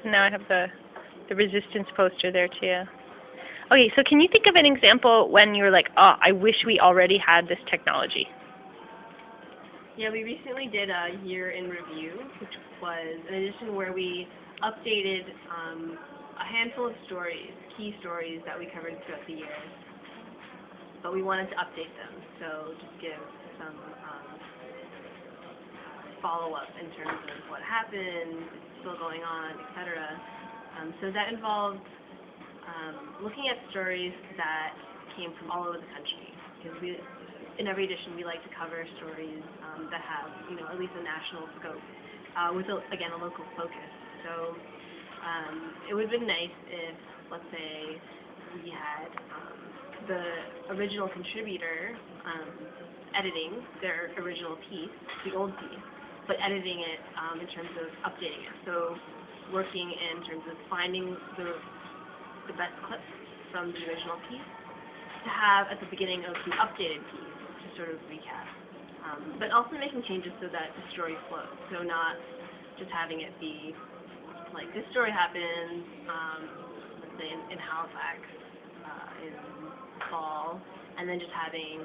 And now I have the resistance poster there too. Okay, so can you think of an example when you were like, oh, I wish we already had this technology? Yeah, we recently did a year in review, which was an edition where we updated a handful of stories, key stories that we covered throughout the year. But we wanted to update them, so just give some follow-up in terms of what happened, it's still going on, etc. So that involved looking at stories that came from all over the country, because in every edition we like to cover stories that have, at least a national scope, with, again, a local focus. So it would have been nice if, let's say, we had the original contributor editing their original piece, the old piece, but editing it in terms of updating it. So working in terms of finding the best clips from the original piece to have at the beginning of the updated piece to sort of recap. But also making changes so that the story flows. So not just having it be like, this story happened, let's say in Halifax in fall, and then just having,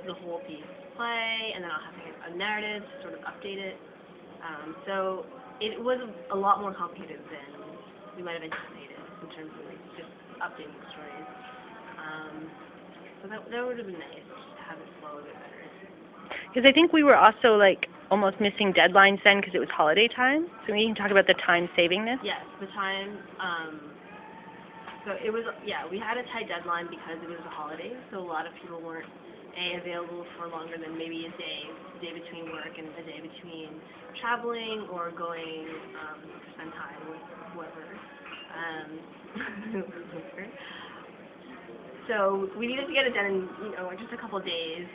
the whole piece play, and then not having a narrative to sort of update it. So it was a lot more complicated than we might have anticipated in terms of just updating the stories. So that would have been nice to have it flow a bit better. Because I think we were also almost missing deadlines then because it was holiday time. So we can talk about the time savingness. Yes, the time. So it was, we had a tight deadline because it was a holiday, so a lot of people weren't available for longer than maybe a day between work and a day between traveling or going to spend time with whoever. So we needed to get it done in just a couple of days,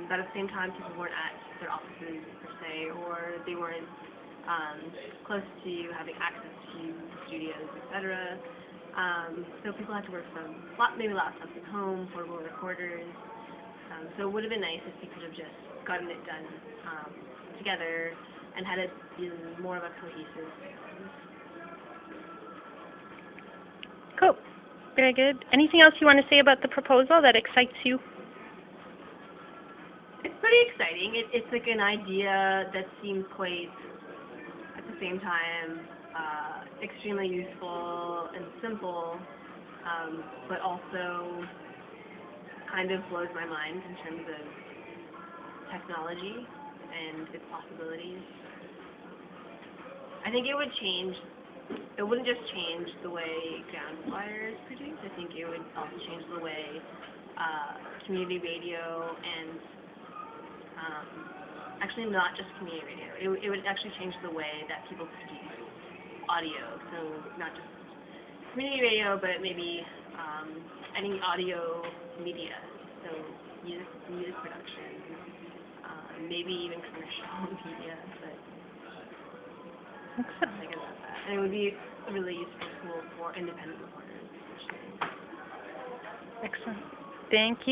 but at the same time people weren't at their offices per se, or they weren't close to having access to studios, etc. So people had to work from maybe laptops at home, portable recorders. So it would have been nice if we could have just gotten it done together and had it be more of a cohesive series. Cool. Very good. Anything else you want to say about the proposal that excites you? It's pretty exciting. It's like an idea that seems quite, at the same time, extremely useful and simple, but also kind of blows my mind in terms of technology and its possibilities. I think it wouldn't just change the way Groundwire is produced. I think it would also change the way community radio and actually not just community radio. It would actually change the way that people produce audio. So not just community radio, but maybe any audio media. So music production, maybe even commercial media, but something about that. And it would be a really useful tool for independent reporters, especially. Excellent. Thank you.